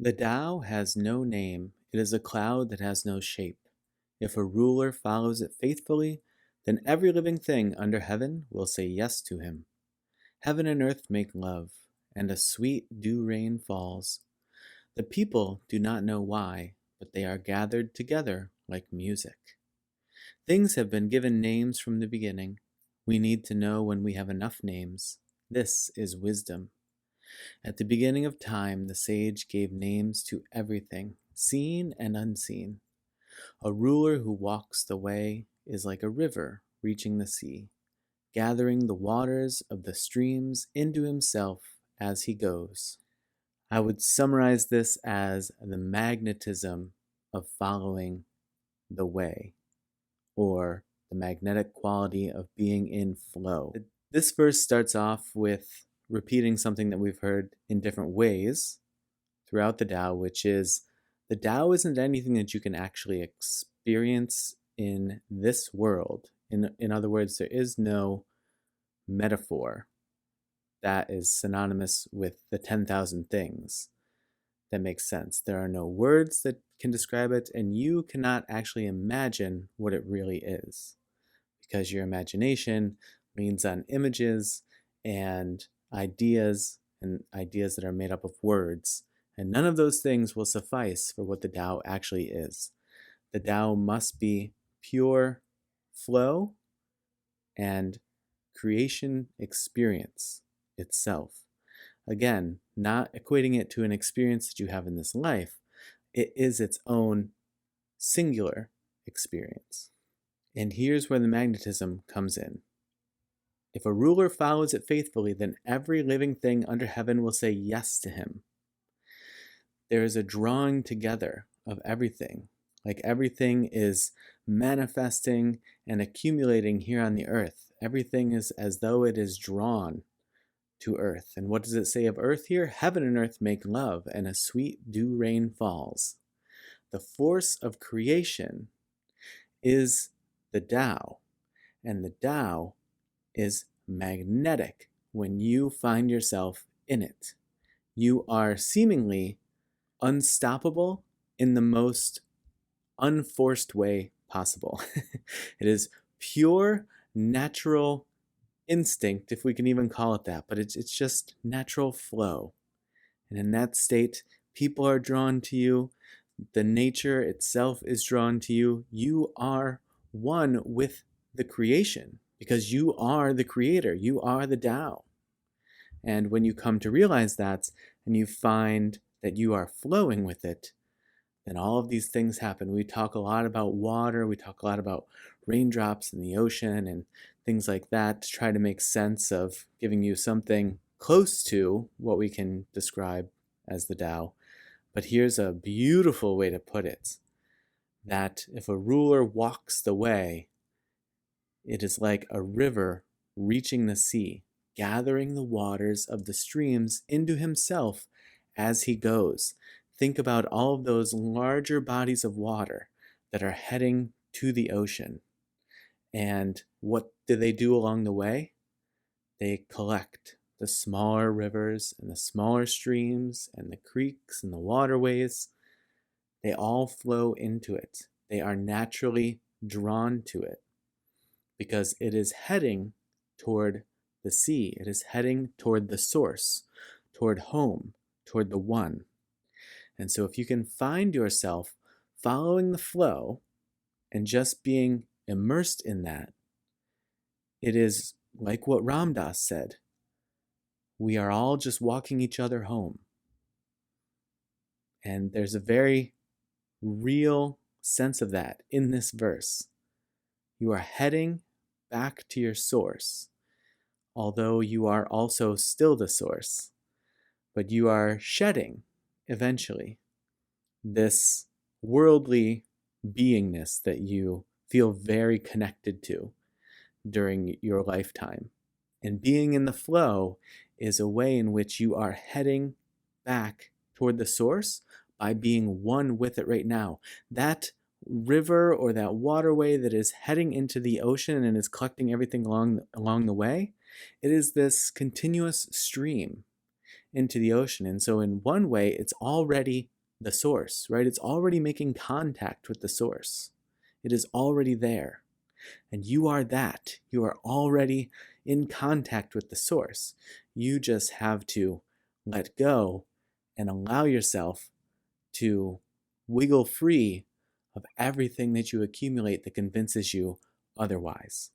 The Tao has no name, it is a cloud that has no shape. If a ruler follows it faithfully, then every living thing under heaven will say yes to him. Heaven and earth make love, and a sweet dew rain falls. The people do not know why, but they are gathered together like music. Things have been given names from the beginning. We need to know when we have enough names. This is wisdom. At the beginning of time, the sage gave names to everything, seen and unseen. A ruler who walks the way is like a river reaching the sea, gathering the waters of the streams into himself as he goes. I would summarize this as the magnetism of following the way, or the magnetic quality of being in flow. This verse starts off with repeating something that we've heard in different ways throughout the Tao, which is the Tao isn't anything that you can actually experience in this world. In other words, there is no metaphor that is synonymous with the 10,000 things that makes sense. There are no words that can describe it, and you cannot actually imagine what it really is, because your imagination leans on images and ideas that are made up of words, and none of those things will suffice for what the Tao actually is. The Tao must be pure flow and creation experience itself. Again, not equating it to an experience that you have in this life. It is its own singular experience. And here's where the magnetism comes in. If a ruler follows it faithfully, then every living thing under heaven will say yes to him. There is a drawing together of everything, like everything is manifesting and accumulating here on the earth. Everything is as though it is drawn to earth. And what does it say of earth here? Heaven and earth make love, and a sweet dew rain falls. The force of creation is the Tao, and the Tao is magnetic when you find yourself in it. You are seemingly unstoppable in the most unforced way possible. It is pure, natural instinct, if we can even call it that, but it's just natural flow. And in that state, people are drawn to you. The nature itself is drawn to you. You are one with the creation because you are the creator. You are the Tao. And when you come to realize that and you find that you are flowing with it, then all of these things happen. We talk a lot about water. We talk a lot about raindrops in the ocean and things like that to try to make sense of giving you something close to what we can describe as the Tao. But here's a beautiful way to put it, that if a ruler walks the way, it is like a river reaching the sea, gathering the waters of the streams into himself as he goes. Think about all of those larger bodies of water that are heading to the ocean. And what do they do along the way? They collect the smaller rivers and the smaller streams and the creeks and the waterways. They all flow into it. They are naturally drawn to it because it is heading toward the sea. It is heading toward the source, toward home, toward the one. And so if you can find yourself following the flow and just being immersed in that, it is like what Ram Dass said. We are all just walking each other home. And there's a very real sense of that in this verse. You are heading back to your source, although you are also still the source. But you are shedding, eventually, this worldly beingness that you feel very connected to during your lifetime. And being in the flow is a way in which you are heading back toward the source by being one with it right now. That river or that waterway that is heading into the ocean and is collecting everything along the way, it is this continuous stream. into the ocean. And so, in one way, it's already the source, right? It's already making contact with the source. It is already there. And you are that. You are already in contact with the source. You just have to let go and allow yourself to wiggle free of everything that you accumulate that convinces you otherwise.